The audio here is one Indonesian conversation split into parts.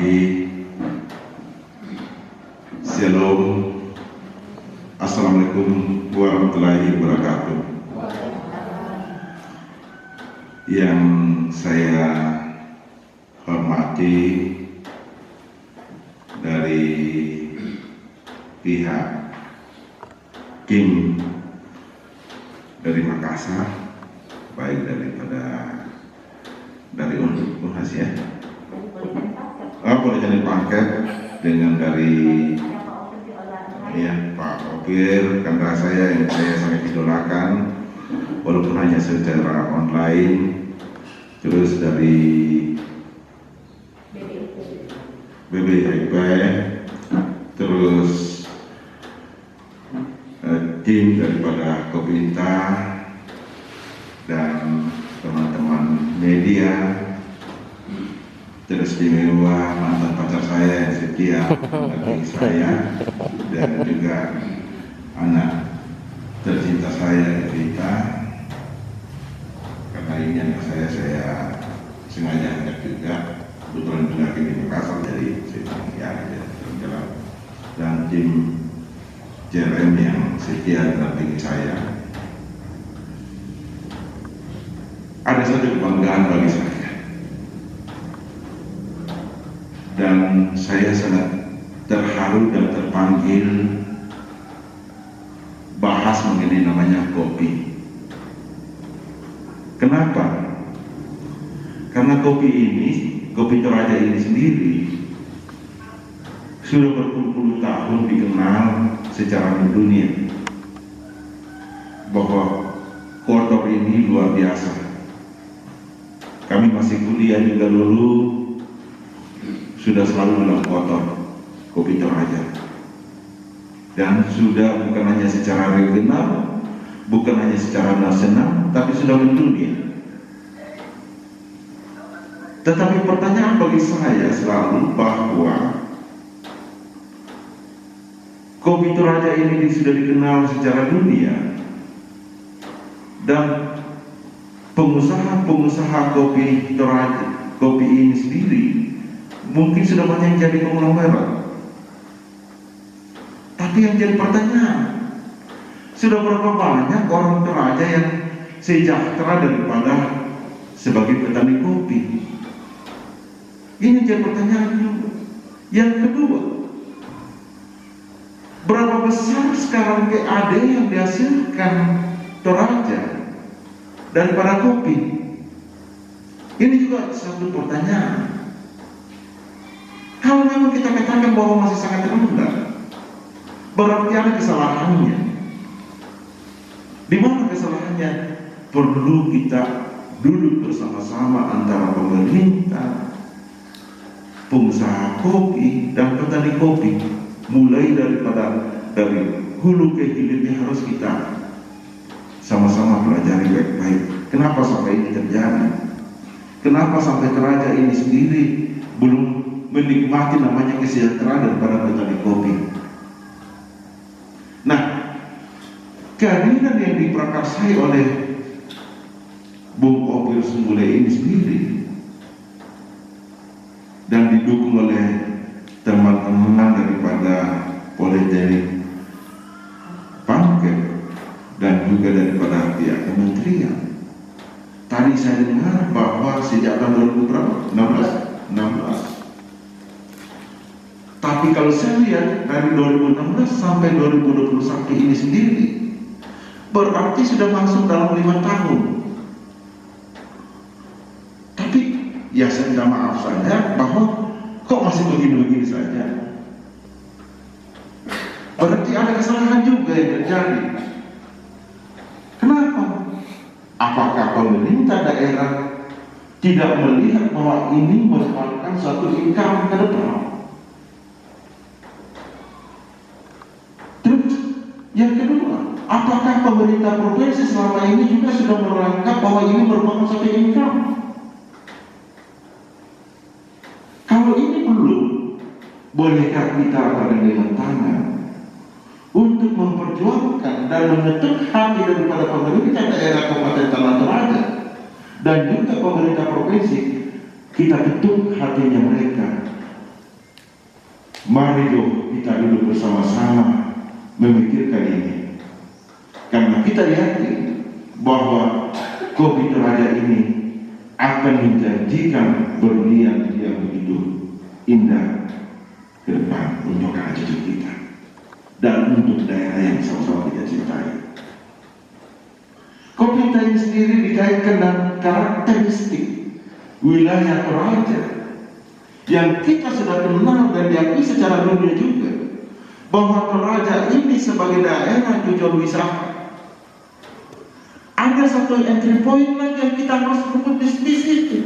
pagi, Shalom, Assalamualaikum warahmatullahi wabarakatuh. Yang saya hormati dari pihak tim dari Makassar, baik dari Unhas ya, Politenik Pangkep, dengan dari ya Pak Opir, rekan saya yang saya sangat idolakan walaupun hanya secara online, terus dari BBIP, terus tim daripada Kopinta dan teman-teman media, terus istimewa mantan pacar saya yang setia bagi saya, dan juga anak tercinta saya Evita. Karena ini anak saya sengaja angkat juga, kebetulan juga di Makassar, jadi saya jalan, dan tim JRM yang setia dampingi saya. Ada satu kebanggaan bagi saya, dan saya sangat terharu dan terpanggil bahas mengenai namanya kopi. Kenapa? Karena kopi Toraja ini sendiri sudah berpuluh-puluh tahun dikenal secara mendunia bahwa kotor ini luar biasa. Kami masih kuliah juga dulu sudah selalu bilang kotor kopi Toraja, dan sudah bukan hanya secara regional, bukan hanya secara nasional, tapi sudah mendunia. Tetapi pertanyaan bagi saya selalu bahwa kopi Toraja ini sudah dikenal secara dunia, dan pengusaha-pengusaha kopi Toraja, kopi ini sendiri mungkin sudah banyak yang jadi konglomerat. Tapi yang jadi pertanyaan, sudah berapa banyak orang Toraja yang sejahtera daripada sebagai petani kopi? Ini jadi pertanyaan juga. Yang kedua, berapa besar sekarang PAD yang dihasilkan Toraja daripada kopi? Ini juga satu pertanyaan. Kalau memang kita katakan bahwa masih sangat rendah, berarti ada kesalahannya. Di mana kesalahannya? Perlu kita duduk bersama-sama antara pemerintah, pengusaha kopi, dan petani kopi. Mulai dari hulu ke hilirnya harus kita sama-sama pelajari baik-baik. Kenapa sampai ini terjadi? Kenapa sampai Toraja ini sendiri belum menikmati namanya kesejahteraan daripada petani kopi? Nah, kehadiran yang diprakarsai oleh Bung Opir Sumbule ini sendiri dan didukung oleh teman-teman daripada Politenik Pangkep dan juga daripada pihak kementerian. Tadi saya dengar bahwa sejak tahun 2016. Tapi kalau saya lihat dari 2016 sampai 2021 ini sendiri, berarti sudah masuk dalam 5 tahun. Tapi ya saya minta maaf saja bahwa kok masih begini-begini saja. Berarti ada kesalahan juga yang terjadi. Kenapa? Apakah pemerintah daerah tidak melihat bahwa ini merupakan suatu income ke depan? Terus yang kedua, apakah pemerintah provinsi selama ini juga sudah menganggap bahwa ini merupakan suatu income? Kalau ini belum, bolehkah kita bergandengan tangan untuk memperjuangkan dan mengetuk hati daripada pemerintah daerah Kabupaten Tanah Toraja dan juga pemerintah provinsi, kita ketuk hatinya mereka Mari kita duduk bersama-sama memikirkan ini, karena kita yakin bahwa Kopi Toraja ini akan menjanjikan berlian yang begitu indah ke depan untuk anak cucu kita dan untuk daerah yang sama-sama kita cintai. Kopi Toraja sendiri dikaitkan dengan karakteristik wilayah Toraja yang kita sudah kenal dan diakui secara dunia juga, bahwa Toraja ini sebagai daerah tujuan wisata. Ada satu entry point lagi yang kita harus fokus di situ,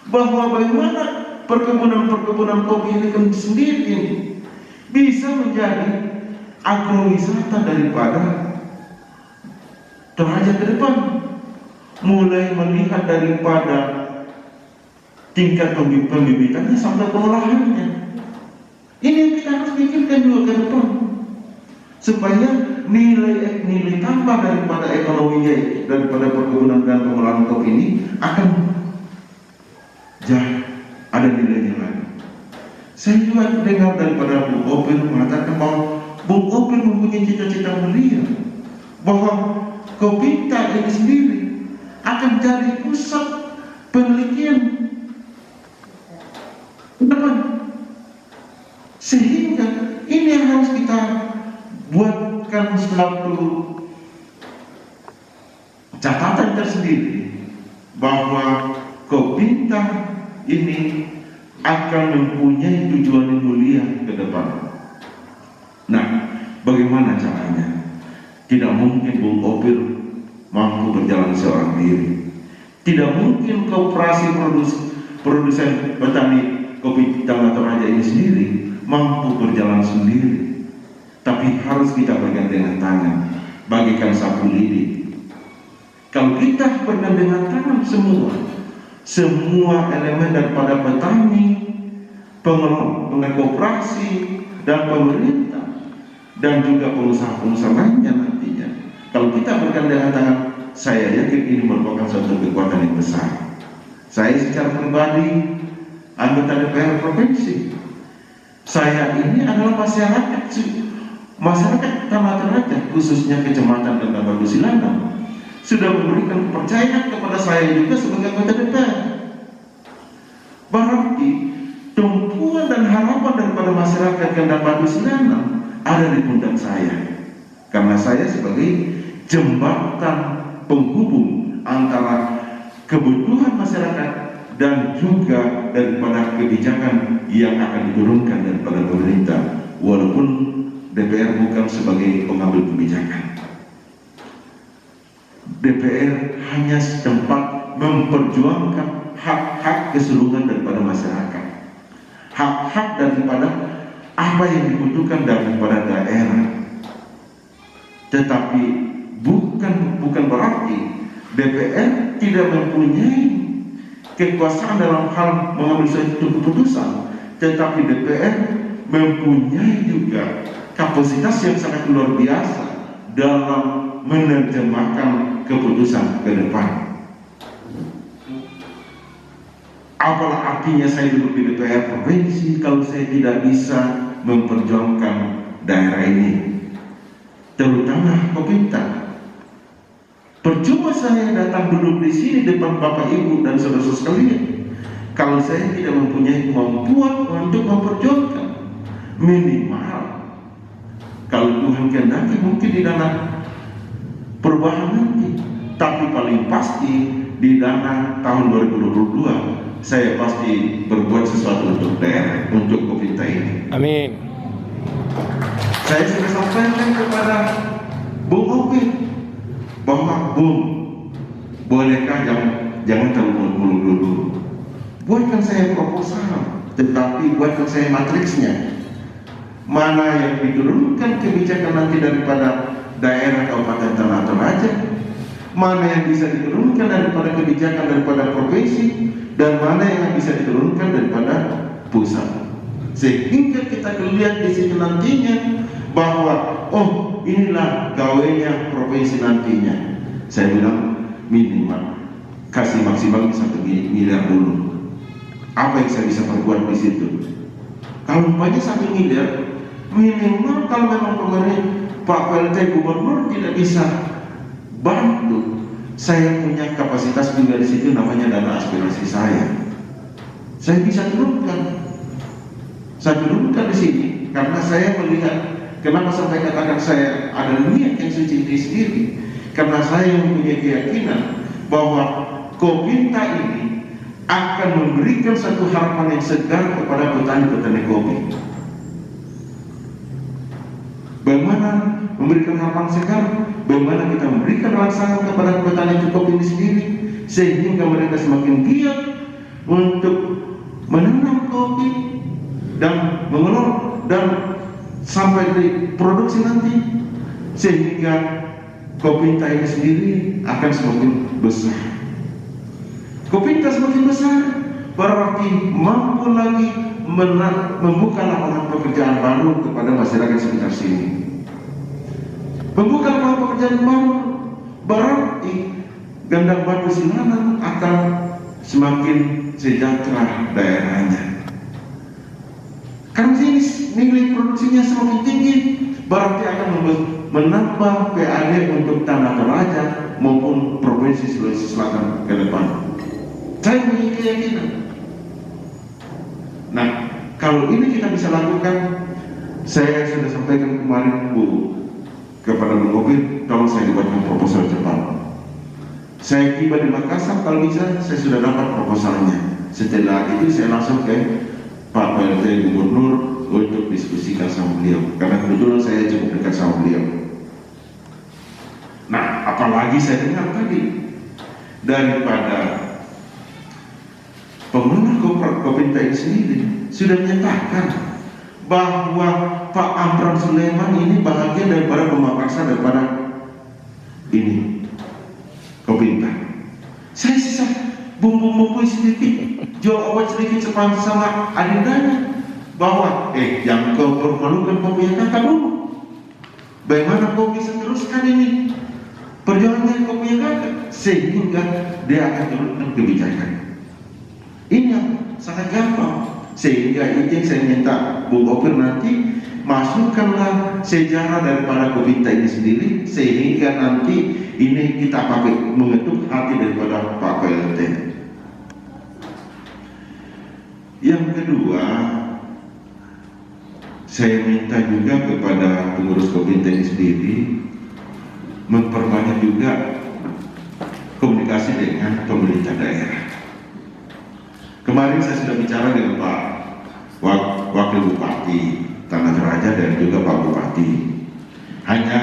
bahwa bagaimana perkebunan kopi ini sendiri bisa menjadi agrowisata daripada Toraja ke depan, mulai melihat daripada tingkat pembibitannya sampai pengolahannya. Ini yang kita harus pikirkan juga ke depan, supaya nilai tambah daripada ekonominya, daripada perkebunan dan pengolahan kopi ini akan ada nilainya lagi. Saya juga dengar daripada Bung Opil mengatakan bahwa Bung Opil mempunyai cita-cita mulia bahwa Kopita ini sendiri akan jadi pusat penelitian depan. Sehingga ini yang harus kita buatkan suatu catatan tersendiri, bahwa Kopita ini akan mempunyai tujuan yang mulia ke depan. Nah, bagaimana caranya? Tidak mungkin Bung Opil mampu berjalan seorang diri. Tidak mungkin koperasi produsen petani kopi Toraja ini sendiri mampu berjalan sendiri. Tapi harus kita bergandengan tangan, bagikan sapu lidi. Kalau kita bergandengan tangan semua elemen daripada petani, pengelola koperasi dan pemerintah, dan juga pengusaha-pengusaha lainnya nantinya, kalau kita bergandengan tangan, saya yakin ini merupakan suatu kekuatan yang besar. Saya secara pribadi anggota DPR provinsi. Saya ini adalah masyarakat Tanah Toraja, khususnya Kecamatan dan Batu Silanang, sudah memberikan kepercayaan kepada saya juga sebagai anggota DPR. Berarti tumpuan dan harapan daripada masyarakat dan Batu Silanang ada di pundak saya, karena saya sebagai jembatan penghubung antara kebutuhan masyarakat dan juga daripada kebijakan yang akan diturunkan daripada pemerintah, walaupun DPR bukan sebagai pengambil kebijakan. DPR hanya setempat memperjuangkan hak-hak keseluruhan daripada masyarakat, hak-hak daripada apa yang dibutuhkan daripada daerah. Tetapi bukan berarti DPR tidak mempunyai kekuasaan dalam hal mengambil suatu keputusan, tetapi DPR mempunyai juga kapasitas yang sangat luar biasa dalam menerjemahkan keputusan ke depan. Apalah artinya saya duduk di DPR provinsi kalau saya tidak bisa memperjuangkan daerah ini, terutama Kopita. Percuma saya datang duduk di sini depan Bapak Ibu dan saudara-saudara sekalian kalau saya tidak mempunyai kemampuan untuk memperjuangkan. Minimal kalau Tuhan kehendaki mungkin di dana perubahan nanti, tapi paling pasti di dana tahun 2022 saya pasti berbuat sesuatu untuk daerah, untuk Kopita ini. Amin. Saya sudah sampaikan kepada Bung Opil bahwa Bung, bolehkah jangan terlalu muluk dulu. Buatkan saya proposal, tetapi buatkan saya matriksnya. Mana yang diturunkan kebijakan nanti daripada daerah Kabupaten Tanah Toraja, mana yang bisa diturunkan daripada kebijakan daripada provinsi, dan mana yang bisa diturunkan daripada pusat. Sehingga kita lihat di sini nantinya bahwa oh inilah gawainya provinsi nantinya. Saya bilang minimal kasih maksimal 1 miliar dulu. Apa yang saya bisa perbuat di situ? Kalau umpamanya 1 miliar, minimal kalau memang kemarin Pak PLT Gubernur tidak bisa bantu, saya punya kapasitas juga di situ, namanya dana aspirasi saya bisa turunkan. Saya turunkan di sini karena saya melihat, kenapa sampai katakan saya ada niat yang suci ini sendiri, karena saya mempunyai keyakinan bahwa Kopinta ini akan memberikan satu harapan yang segar kepada petani-petani kopi. Bagaimana memberikan harapan segar? Bagaimana kita memberikan rangsangan kepada petani kopi ini sendiri, sehingga mereka semakin giat untuk menanam kopi dan mengelola dan sampai diproduksi nanti, sehingga Kopinta ini sendiri akan semakin besar. Kopinta semakin besar berarti mampu lagi membuka lapangan pekerjaan baru kepada masyarakat sekitar sini. Membuka lapangan pekerjaan baru berarti Gandang Batu Singanan akan semakin sejahtera daerahnya. Karena sini nilai produksinya semakin tinggi, berarti akan menambah PAD untuk Tanah Toraja maupun Provinsi Sulawesi Selatan ke depan. Saya punya keyakinan. Nah, kalau ini kita bisa lakukan, saya sudah sampaikan kemarin kepada Bung Gopir, tolong saya dibuatkan proposal cepat. Saya tiba di Makassar, kalau bisa saya sudah dapat proposalnya. Setelah itu saya langsung ke Pak PLT Gubernur untuk diskusikan sama beliau, karena kebetulan saya cukup dekat sama beliau. Nah, apalagi saya dengar tadi daripada pengelola Kopinta ini sendiri sudah menyatakan bahwa Pak Amran Sulaiman ini bahagian daripada pemapasan daripada ini Kopinta. Saya sisa bumbu-bumbu sedikit, jual obat sedikit sama adindanya, bahwa yang kau permalukan kopi yang kakak dulu. Bagaimana kau bisa teruskan ini perjuangan kopi yang kakak, sehingga dia akan turunkan kebijakan. Ini yang sangat gampang, sehingga itu yang saya minta Bung Gopir nanti masukkanlah sejarah daripada Kopinta ini sendiri, sehingga nanti ini kita pakai mengetuk hati daripada Pak PLT. Yang kedua, saya minta juga kepada pengurus Kopinta ini sendiri memperbanyak juga komunikasi dengan pemerintah daerah. Kemarin saya sudah bicara dengan Pak Wakil Bupati Tanah Toraja dan juga Pak Bupati. Hanya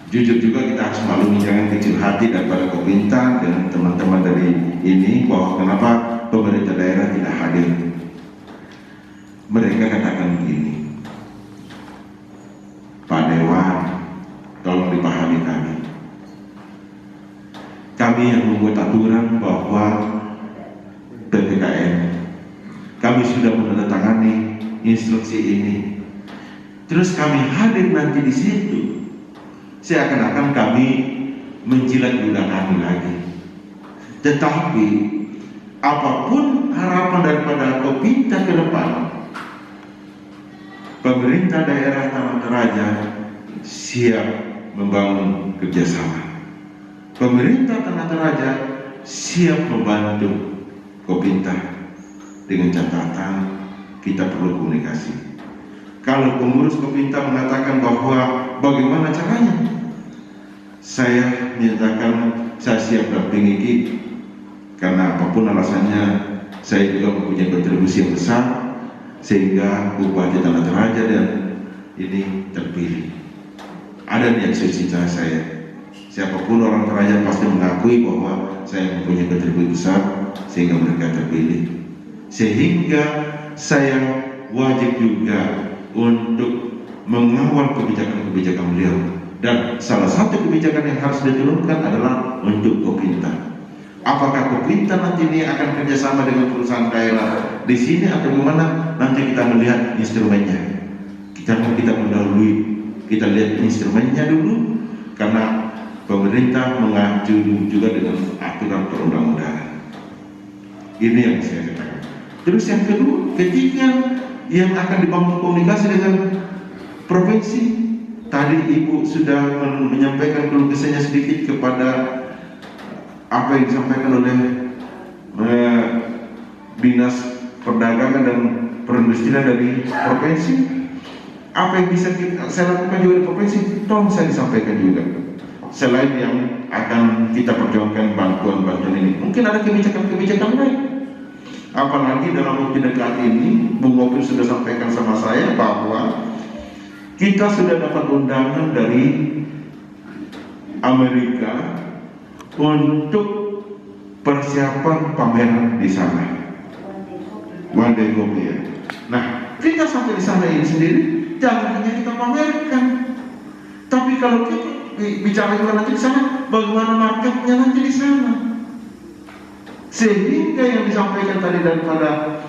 jujur juga kita harus maklumi, jangan kecil hati daripada Kopinta dan teman-teman dari ini, bahwa kenapa pemerintah daerah tidak hadir. Mereka katakan begini, Pak Dewan, tolong dipahami kami. Kami yang membuat aturan bahwa PPKM, kami sudah menandatangani instruksi ini. Terus kami hadir nanti di situ, seakan-akan kami menjilat ludah kami lagi. Tetapi apapun harapan daripada Kopinta ke depan, pemerintah daerah Tanah Toraja siap membangun kerjasama. Pemerintah Tanah Toraja siap membantu Kopinta, dengan catatan kita perlu komunikasi. Kalau pengurus Kopinta mengatakan bahwa bagaimana caranya, saya menyatakan saya siap dampingi, karena apapun alasannya saya juga mempunyai kontribusi yang besar sehingga Bupati Tanah Toraja dan ini terpilih. Ada niat suci saya. Siapapun orang Toraja pasti mengakui bahwa saya mempunyai kontribusi besar sehingga mereka terpilih. Sehingga saya wajib juga untuk mengawal kebijakan-kebijakan beliau. Dan salah satu kebijakan yang harus diturunkan adalah untuk Kopinta. Apakah Kopinta nanti ini akan kerjasama dengan perusahaan daerah di sini atau bagaimana? Nanti kita melihat instrumennya. Kita mendahului, kita lihat instrumennya dulu, karena pemerintah mengacu juga dengan aturan perundang-undangan. Ini yang saya katakan. Terus yang kedua, ketika yang akan dibangun komunikasi dengan provinsi. Tadi Ibu sudah menyampaikan keluh kesahnya sedikit kepada apa yang disampaikan oleh Dinas Perdagangan dan Perindustrian dari provinsi. Apa yang bisa saya lakukan juga di provinsi, tolong saya disampaikan juga. Selain yang akan kita perjuangkan bantuan-bantuan ini, mungkin ada kebijakan-kebijakan lain. Apalagi dalam waktu dekat ini, Bung Opil sudah sampaikan sama saya bahwa kita sudah dapat undangan dari Amerika untuk persiapan pameran di sana, One Day Kopi ya. Nah, kita sampai di sana ini sendiri, jangan hanya kita pamerkan, tapi kalau kita bicara juga nanti di sana, bagaimana marketnya nanti di sana. Sehingga yang disampaikan tadi daripada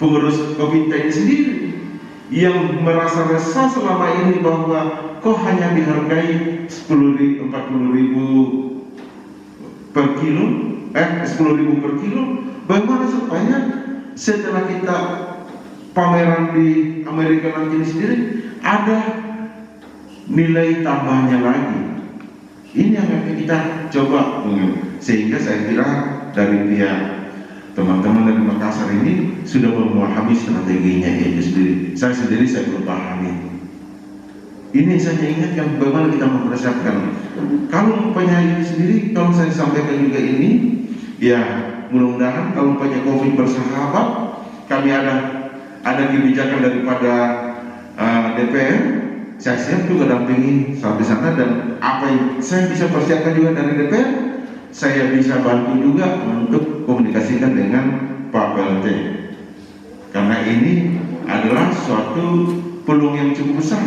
pengurus Kopinta ini sendiri, yang merasa resah selama ini bahwa kok hanya dihargai 40.000 per kilo, 10.000 per kilo. Bagaimana supaya setelah kita pameran di Amerika nanti sendiri ada nilai tambahnya lagi? Ini yang akan kita coba, sehingga saya kira dari pihak teman-teman dari Makassar ini sudah memahami strateginya itu sendiri. Saya belum pahami. Ini saya ingatkan bagaimana kita mempersiapkan. Kalau umpamanya ini sendiri, kalau saya sampaikan juga ini, ya mudah-mudahan kalau umpamanya COVID bersahabat, kami ada kebijakan daripada DPR, saya siap juga dampingi sampai sana, dan apa yang saya bisa persiapkan juga dari DPR, saya bisa bantu juga untuk komunikasikan dengan Pak PLT, karena ini adalah suatu peluang yang cukup besar.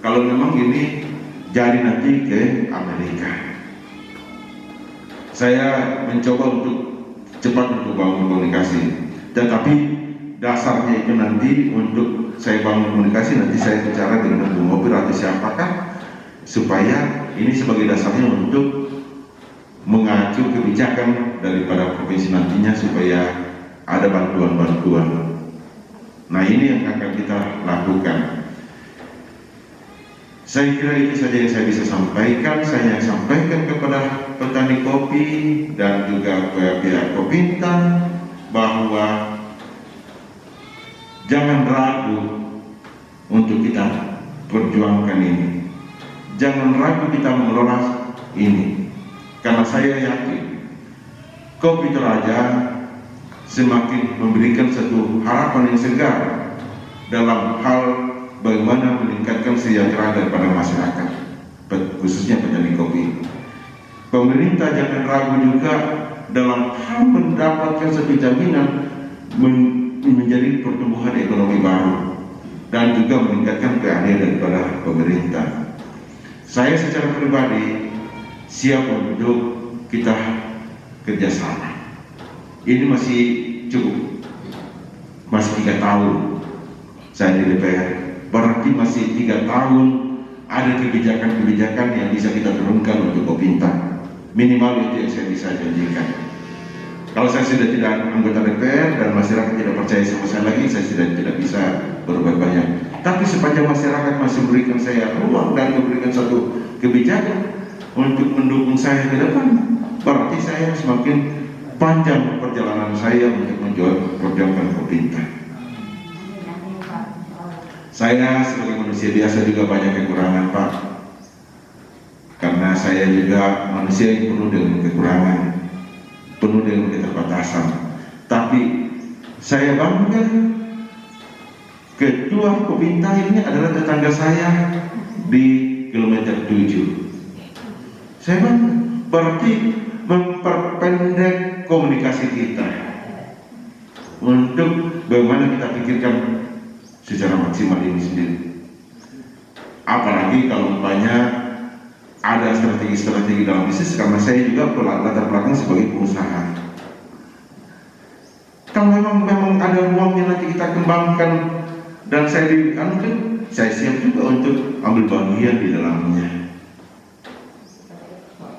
Kalau memang ini jadi nanti ke Amerika, saya mencoba untuk cepat untuk bangun komunikasi. Tetapi dasarnya itu nanti untuk saya bangun komunikasi, nanti saya bicara dengan Bung Opil atau siapakah, supaya ini sebagai dasarnya untuk mengacu kebijakan daripada provinsi nantinya, supaya ada bantuan-bantuan. Nah, ini yang akan kita lakukan. Saya kira itu saja yang saya bisa sampaikan. Saya sampaikan kepada petani kopi dan juga pihak Kopinta bahwa jangan ragu untuk kita perjuangkan ini. Jangan ragu kita mengelola ini, karena saya yakin Kopi Toraja semakin memberikan satu harapan yang segar dalam hal bagaimana meningkatkan kesejahteraan daripada masyarakat, khususnya petani kopi. Pemerintah jangan ragu juga dalam hal mendapatkan satu jaminan menjadi pertumbuhan ekonomi baru dan juga meningkatkan keahlian daripada pemerintah. Saya secara pribadi siap untuk kita kerjasama. Ini masih cukup, masih 3 tahun saya di DPR, berarti masih 3 tahun ada kebijakan-kebijakan yang bisa kita turunkan untuk Kopinta. Minimal itu yang saya bisa janjikan. Kalau saya sudah tidak anggota DPR dan masyarakat tidak percaya sama saya lagi, saya sudah tidak bisa berbuat banyak. Tapi sepanjang masyarakat masih memberikan saya ruang dan memberikan satu kebijakan untuk mendukung saya ke depan, berarti saya semakin panjang perjalanan saya untuk memperjuangkan Kopinta. Saya sebagai manusia biasa juga banyak kekurangan, Pak, karena saya juga manusia yang penuh dengan kekurangan, penuh dengan keterbatasan. Tapi saya bangga ketua Kopinta ini adalah tetangga saya di kilometer 7. Saya bangga, berarti memperpendek komunikasi kita untuk bagaimana kita pikirkan secara maksimal ini sendiri. Apalagi kalau umpamanya ada strategi-strategi dalam bisnis, karena saya juga latar belakang sebagai pengusaha. Kalau memang ada ruang yang nanti kita kembangkan dan saya saya siap juga untuk ambil bagian di dalamnya.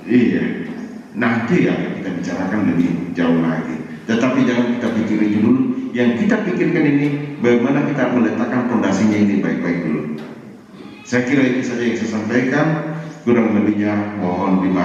Iya, nanti ya kita bicarakan lebih jauh lagi. Tetapi jangan kita pikirin dulu yang kita pikirkan ini bagaimana kita meletakkan fondasinya ini baik-baik dulu. Saya kira itu saja yang saya sampaikan, kurang lebihnya mohon dimaafkan.